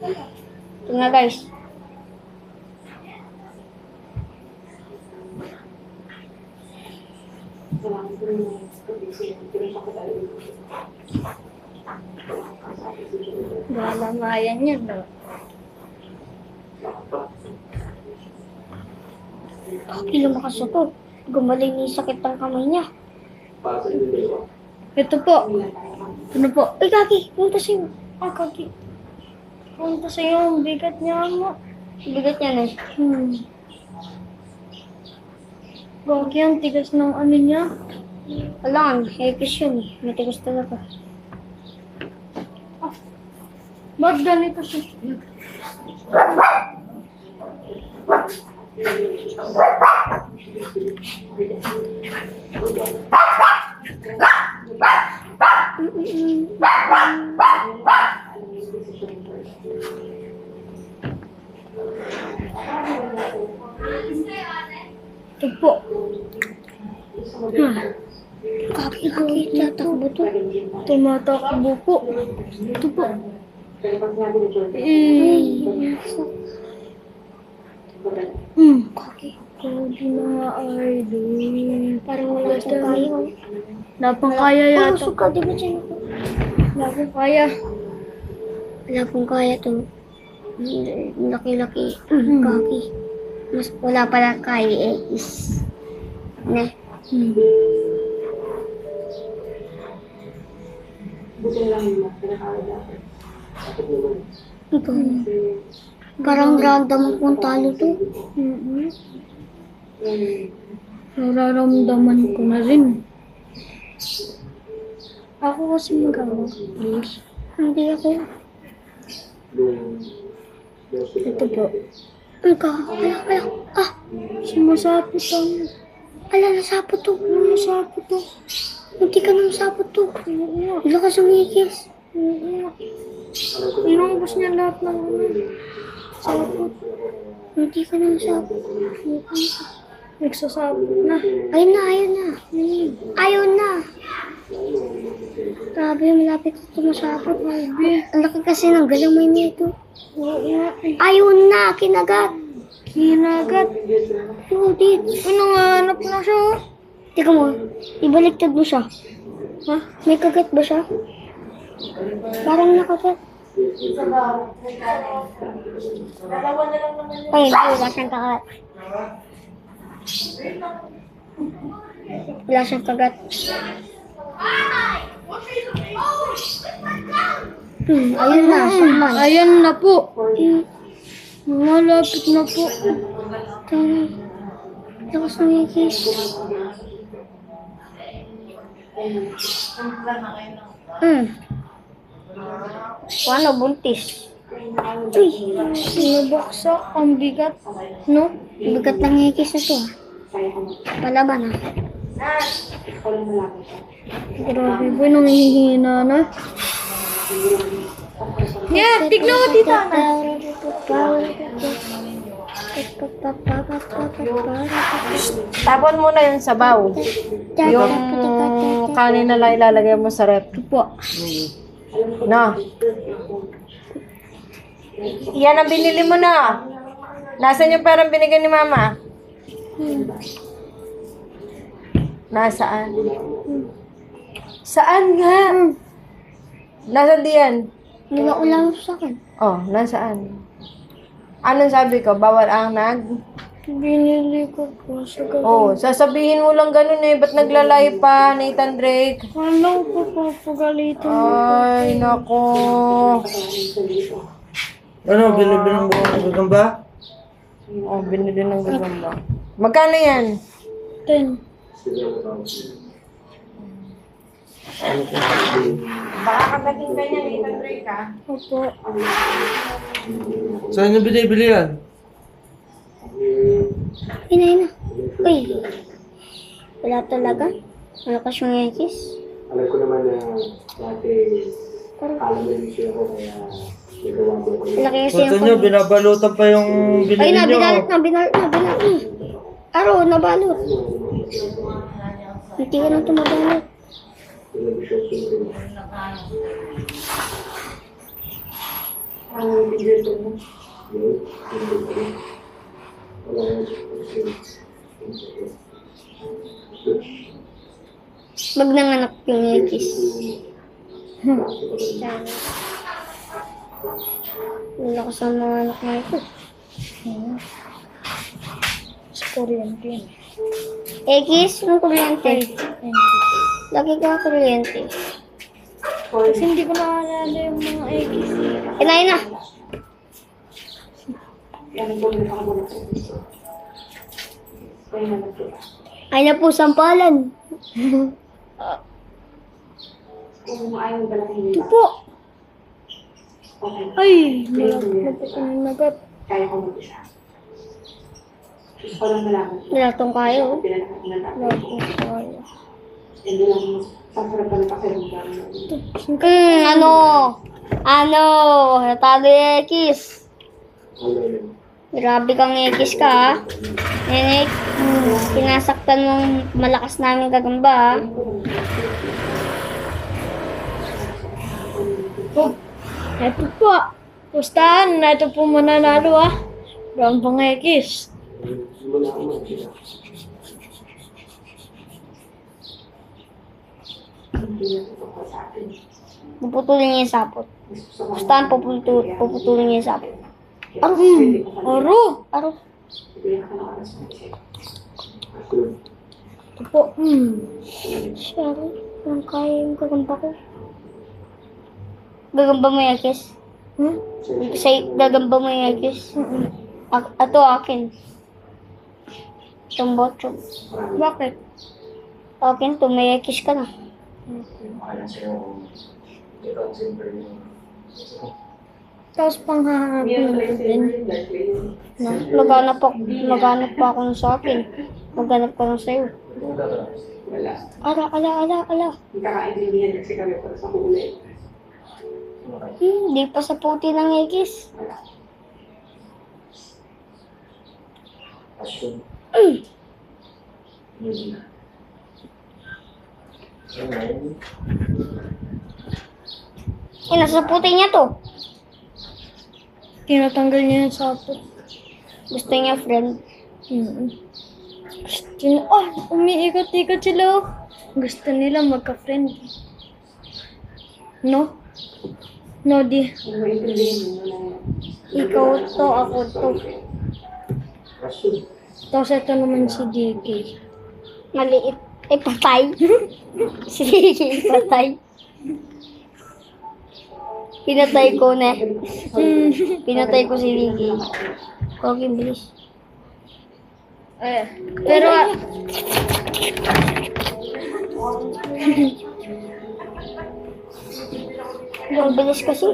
Ito nga guys. Malamayan yan, no? Kaki, lumakas ako. Gumaling yung sakit ng kamay niya. Ito po. Ano po? Ay, Kaki, punta sa'yo. Ah, Kaki. Punta sa'yo. Bigat niya mo. Bigat niya na. Kaki, ang tigas ng ano niya. Alam, hepis yun eh. Matigas talaga. Ah, ba't ganito siya? Ito po. Kaki, tatakbo to. Tumatakbo po. Ito po. Kaki. Grabe na idol. Parang wala tayo. Lapang kaya yata. Suka, di ba dyan ako? Lapang kaya. Lapang kaya to. Laki-laki. Kaki. Mas wala pala kaya is. Ne. Ito. Parang random kung talo to. Nararamdaman ko na rin. Ako kasi magawa. Hindi ako. Ito po. Ala. Sumasapot ako. Ala, nasapot to. Nasapot to. Hindi ka nang sapot to. Hindi ka sumikis. Inubos niya lahat ng sapot. Hindi ka nang sapot. Nagsasapot na. Ayun na. Grabe, malapit ito masapot. Ang laki kasi ng galamay nito. Ayun na, kinagat. Udit. Nanganap na siya. Teka mo, ibaliktad mo siya. Ha? May kagat ba siya? Parang nakagat. Ay, wala siyang kagat. Wala siyang kagat. Ayun na, suman. Ayun na po. Malapit na po. Tara. Lakas ng ikis. Paano buntis? Uy, nabaksak. Ang bigat. No? Bigat ng ikis na to. Palaban na. Grabe boy, nanghihina na. Yeah, tignan mo dito na. Tapon mo na yung sabaw. Yung kanin na lang ilalagay mo sa rep. Po. No. Yan ang binili mo na. Nasaan yung perang binigay ni mama? Nasaan? Saan nga? Nasaan diyan? Hindi ako lang sa akin. Oh, nasaan? Anong sabi ko? Bawal ang Binili ko po sa gabi. Oh, sasabihin mo lang ganun eh. Ba't naglalay pa, Nathan Drake? Alam ko po, pagalitan mo. Ay, nako. Ano, binibili ng buong gagamba? Oh, binili ng gagamba. Magkano yan? 10. Baka kagating ka niya, Nathan Drake, ha? Opo. Saan nyo binibili yan? Ina. Uy. Wala talaga. Malakas yung Yankees. Alam ko naman na dati alam na siya ako kaya nagawa ko. Laki kasi Punta nyo, binabalutan pa yung binili Ay na, nyo. binalot na. Aro, nabalot. Hindi ka nang tumabalot. Ang tigil ko mo. Yun. Wala yan. Pag nanganak yung X. Lakas ang mga anak na ito. Sa kuryente yan. X, yung kuryente. Lagi ka kuryente. Kasi hindi ko naalala yung mga eggs. Kinain na. Yan ang bumili ka muna sa piso. Kaya naman ito. Ay na po, sampalan. Kung ayaw mo talaga hindi Ito po. okay. Ay, Nagat. Kaya ko mag-isa. Gusto ko lang malaman. Nilatong kayo. Pinalakas na natin. Nilatong kayo. Hindi lang mas sasarap pa ng pakiramdam. Ano? Natalo yung X. Grabe kang X ka, ha? Nenek, pinasaktan mong malakas namin gagamba, ha? Ito po. Pustahan, na ito po mananalo ah. Doon pang eggs. Puputulin niya yung sapot. Pustahan, puputulin niya yung sapot. Aro. Aro. Ito po. Sorry, ang kaya yung gagamba ko. Gagamba mo yung X? Gagamba mo yung X? Ato akin. Itong bottom. Bakit? Akin to, may X ka na. Tapos panghahabol natin. Maghanap pa ako ng sa akin. Maghanap ka ng sa'yo. Wala. Ala. Hindi kakaintindihan kasi kami para sa huli. Hindi pa sa puti ng X. Wala. Nasa puti niya to. Tinatanggal niya yung sapot. Gusto niya friend. Umiikot-ikot sila. Oh. Gusto nila magka-friend. No? No, di. Kung maintindihan mo na Ikaw to, ako to. Tapos ito naman si JK. Maliit. Ay, patay. Sige, patay. Pinatay ko na. Pinatay ko si Ricky. Okay, bilis. Pero, Ang bilis kasi.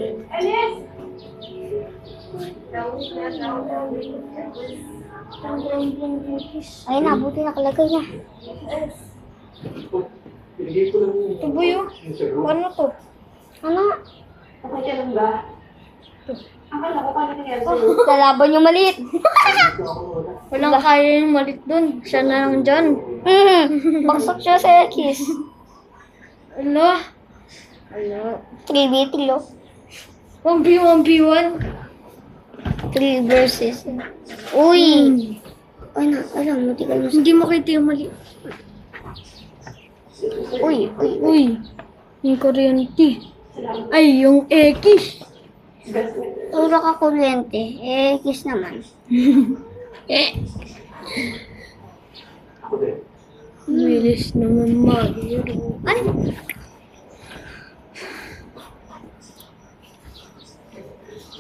Ay, nabuti nakalagay na. Pinigay ko lang yun. tubo yun. Paano to? Ano? Okay ka lang ba? Akala ko paano nangyari sa'yo? Lalaban yung maliit. Walang kaya yung malit dun. Siya na lang dyan. Baksak siya sa X. Ala. 3v3, oh. 1v1v1. 3 versus. Uy! Alam mo, di ka na. Hindi makita yung mali. Uy. Uy. Yung kuryente. Ay, yung X. Tura ka kuryente. X naman. Ako din. Bilis naman Mario. Ano?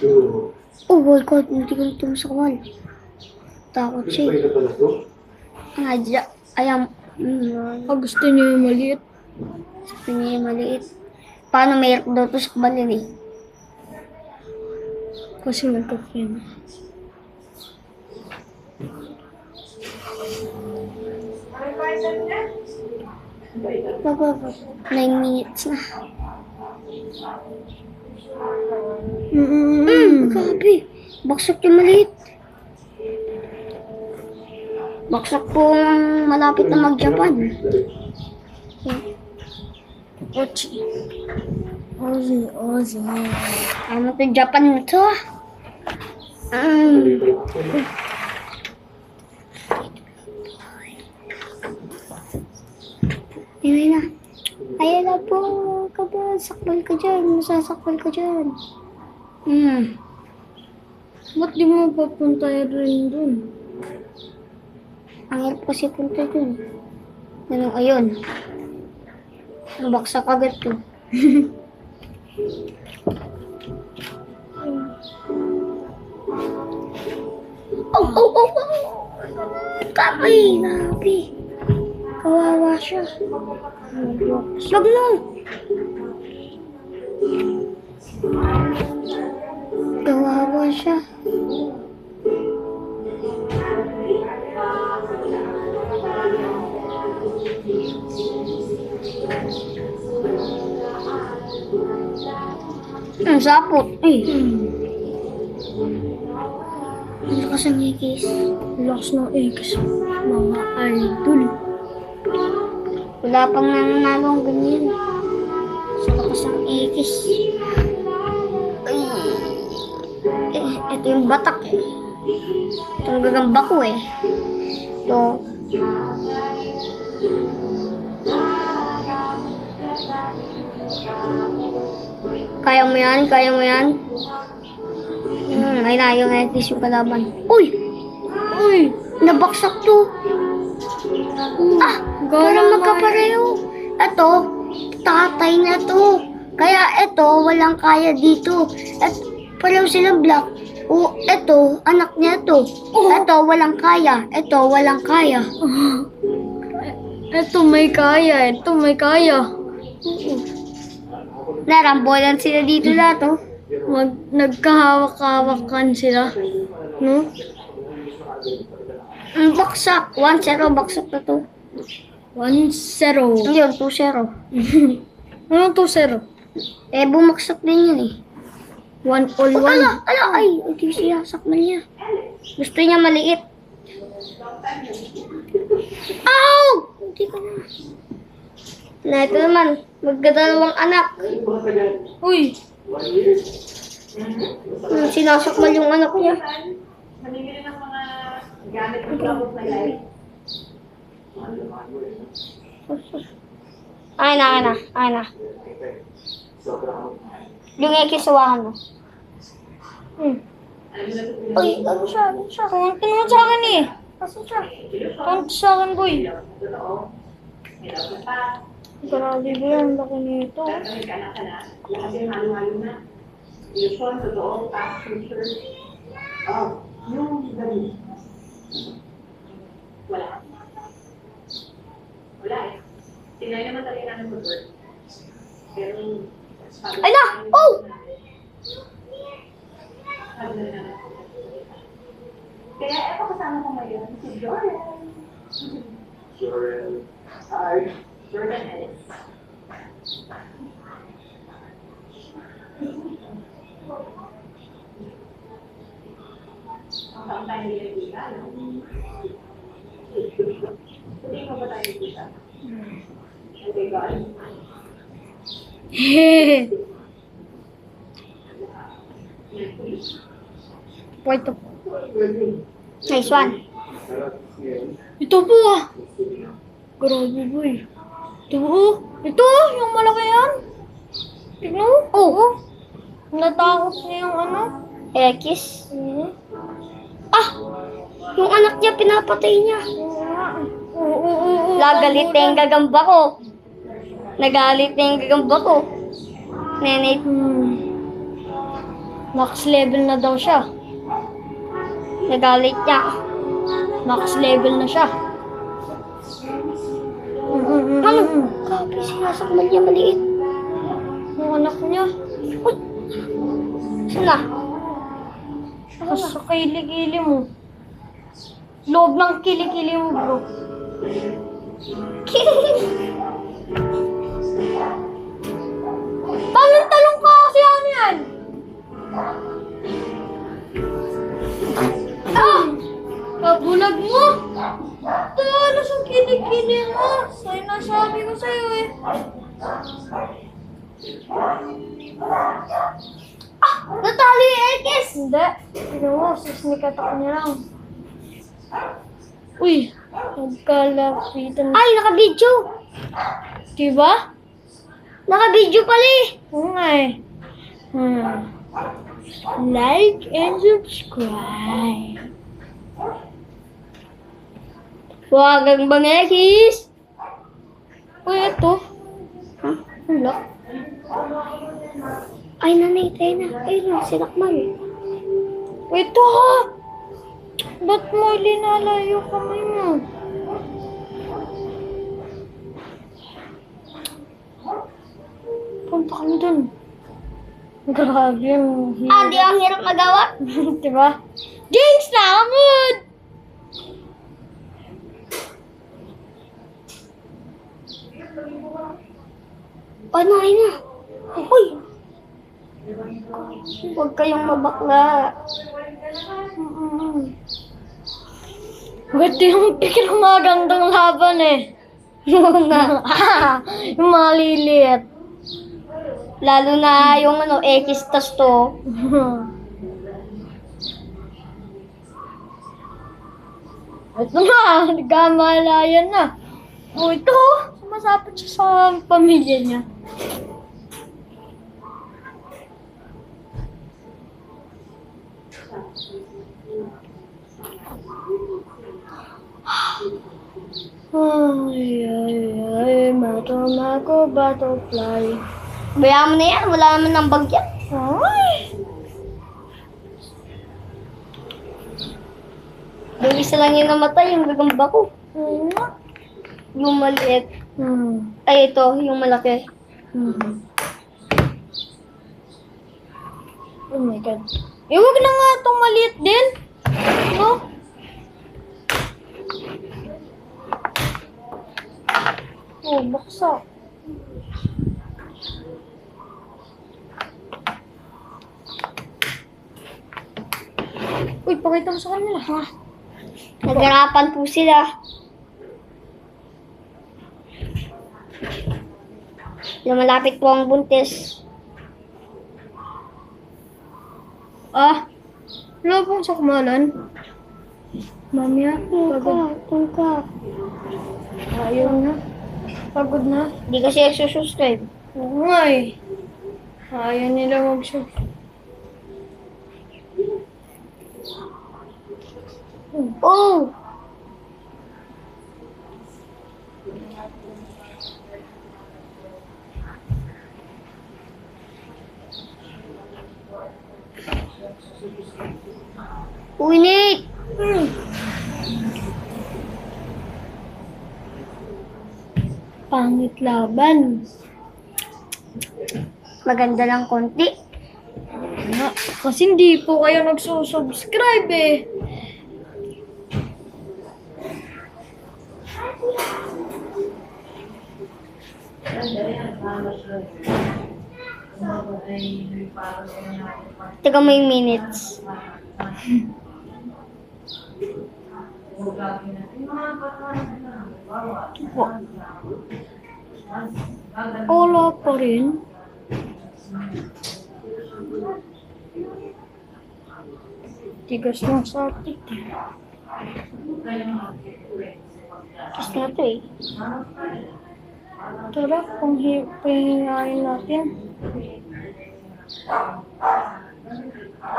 So, Oh my God, hindi ko nito sa kawal. Takot siya. pwede pala to? Ayam. Gusto niyo yung maliit. Gusto niya yung maliit. Paano may daw to sa kabalin eh? Kasi magka-friend. Magpapag 9 minutes na. Grabe. Baksak yung maliit. Baksak po malapit na mag-Japan. Ochi. Ozzy. Ano to, Japan na to? Ayun na. Ayan na po. Sakbal ka dyan. Masasakbal ka dyan. Ba't di mo papunta rin dun? Ang hirap kasi punta dun. Ano, ayun. Baksak agad to. Oh. Kamay, nabi. Kawawa siya. Wag mo. Kawawa siya. Ang sapot. Ay. Ang lakas ng ikis. Ang lakas ng ikis. Mga idol. Wala pang nananalong ganyan. Sa lakas ng ikis. Ay. Ito yung batak eh. Ito yung gagamba ko eh. Ito. Kaya mo yan? Ay na, yung ikis yung kalaban. Uy! Nabaksak to. Parang magkapareho. Ito, tatay na to. Kaya ito, walang kaya dito. At pareho silang black. Ito, anak niya to. Ito, walang kaya. Ito, walang kaya. Ito may kaya. Narambolan sila dito lahat, oh. Nagkahawak-hawakan sila. No? Baksak. 1-0, baksak na to. 1-0. Hindi, 2-0. Anong 2-0? Bumaksak din yun eh. 1-1. Ay, hindi siya, sakman niya. Gusto niya maliit. Ow! Hindi ka na. Na ito naman, magdadalawang anak. Uy! Sinasakmal yung anak niya. Namimili ng mga gamit ng gamot na life. Ay na. Yung ikisawahan mo. Uy, ano siya? Tumangkin mo sa akin eh. Kasi siya. Tumangkin sa akin, boy. Grabe ba yan? Laki nito. Nagkaanak ka na. Lahat yung halo-halo na. Illusion, totoo, past, future. Yung ganun. Wala. Wala eh. Tinay naman talaga namin mag-work. Pero, Ay na! Oh! kaya eto kasama ko ngayon, si Jordan. Hi. Jordan Ellis. Ang taon tayo hindi nagkita, no? Hindi mo ba tayo nagkita? Okay, God. Puerto. Nice one. Ito po ah. Grabe boy. Ito yung malaki yan. Tignan mo. Oh! Natakot niya yung ano. Ekis. Yung anak niya, pinapatay niya. Oo. Nagalit na yung gagamba ko. Nagalit na yung gagamba ko. Nenay. Max level na daw siya. Nagalit niya. Max level na siya. Ano? Grabe, sinasakmal niya maliit. Yung anak niya. Sila. Sa kilikili mo. Loob ng kilikili mo, bro. Talong-talong ka kasi ano yan? Kabulag mo! Talas ang kilikili mo! Sa'yo nasabi ko sa'yo eh. Natalo yung Ekis! Hindi. Ano mo, sisnikat ako niya lang. Uy, nagkalapitan. Ay, naka-video! Diba? Naka-video pala eh! Oo nga eh. Like and subscribe. Huwag ang bangekis! Uy, ito. Wala. Ay, nanay, tayo na. Ay, no, sinakmal. Ito! Ba't mo linalayo kamay mo? Punta kami dun. Grabe yung Ah, di ang hirap magawa. diba? Jinx na! Mood! Ano, ay na. Uy! Huwag kayong mabakla. Ito yung pinakamagandang laban eh. Oo nga. Yung maliliit. Lalo na yung ano, Ekis tas to. Ito na, nagkamalayan na. O ito, sumasapit siya sa pamilya niya. Ay, madam ako butterfly. Bayaan mo na yan, wala naman ng bagyan. Ay! Yung isa lang yung namatay, yung gagamba ko. Ano? Yung maliit. Hmm. Ay, ito, yung malaki. Oh my God. Eh, wag na nga itong maliit din. No? Oh, baksa. Uy, pakita mo sa kanila, ha? Nagarapan po sila. Lumalapit po ang buntis. Ah, wala pong sakmalan. Mamaya, pagod. Tungka. Ayaw na. Pagod na. Hindi kasi nagsusubscribe. Oo nga eh. Ayaw nila mag-subscribe. Oh! Uy, Nate! Pangit laban. Maganda lang konti. Nga, kasi hindi po kayo nagsusubscribe eh. Taga mo yung minutes. Wala pa rin. Tigas ng sakit eh. Gusto na to eh. Tara, kung pahingain natin.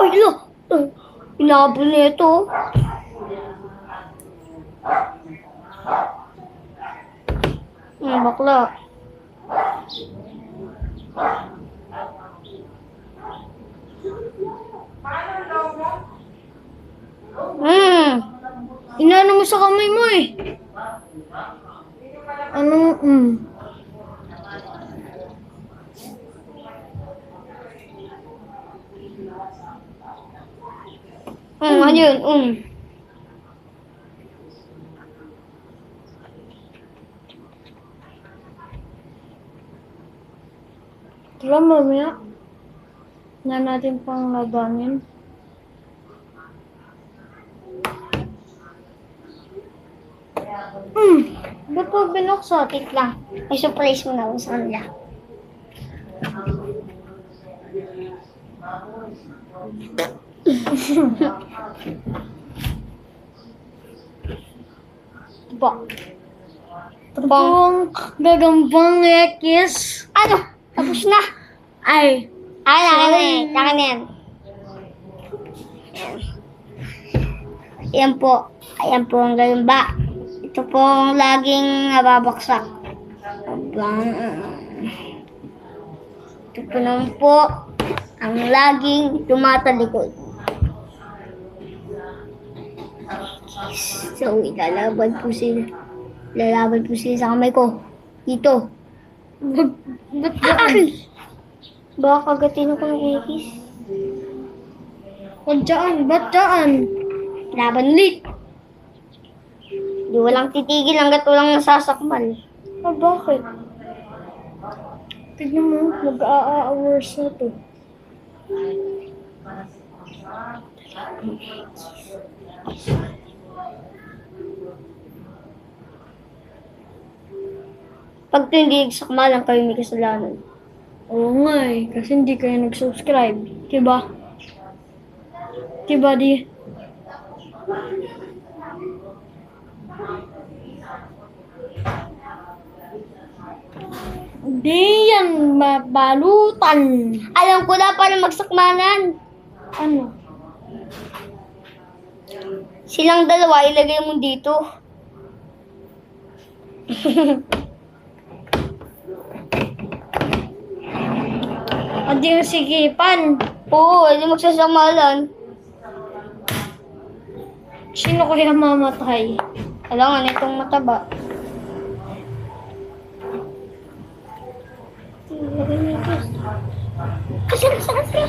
Ay, lo! Inabol na ito. Bakla. Inano mo sa kamay mo eh. Ano, Ano yun? Tara mamaya. Na natin pang labanin. Ba't mo binuksan? Wait lang. May surprise mo na ako sa kanila. Ba? Tapong gagambang ekis. Ano? Tapos na. Ay, Akin na yan. Yan po. Ayan po ang gagamba. Ito po ang laging nababaksak. Ito po naman po ang laging tumatalikod. So, ilalaban po sila. Lalaban po sila sa kamay ko. Dito. ba't dyan? Baka kagatin ako ng X. Ba't dyan? Ba't dyan? Laban ulit. Di walang titigil hanggat walang nasasakmal. Ah, bakit? Tignan mo, mag-a-hours na to. Pag ito hindi nagsakmalan kayo may kasalanan. Oo nga eh, kasi hindi kayo nag-subscribe. Diba? Diba di? Di yan mabalutan. Alam ko na paano magsakmalan. Ano? Silang dalawa ilagay mo dito. Hindi yung sigipan. Oo, hindi magsasakmalan. Sino kaya mamatay? Kailangan itong mataba. Kasi nasaan siya?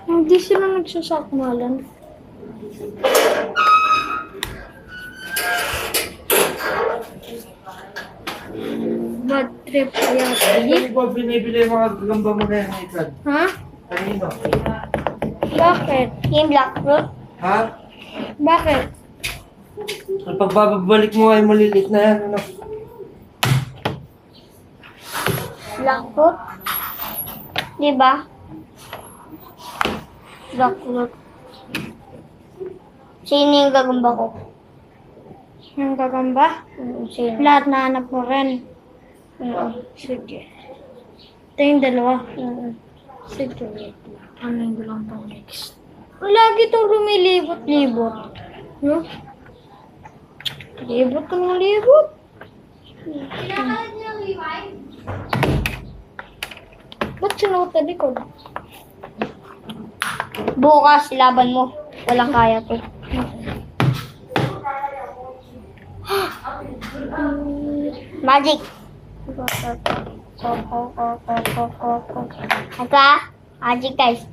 Hindi sila nagsasakmalan. Bad trip kaya Hindi ba binibili yung mga gagamba mo na yan, Nathan? Ha? Kanino? Bakit? Yung black fruit. Ha? Bakit? Ang pagbabalik mo ay malilit na yan, ano? Black fruit. Diba? Black fruit. Sino yung gagamba ko? Yung gagamba? Sino? Lahat na hanap mo rin. Sige. Ito yung dalawa. Sige, wait lang. Ano ko lang pang next? Lagi itong lumilibot-libot. No? Libot ka ng libot. Ba't sinuot na likod? Bukas, laban mo. Walang kaya to. Magic. Ito magic guys.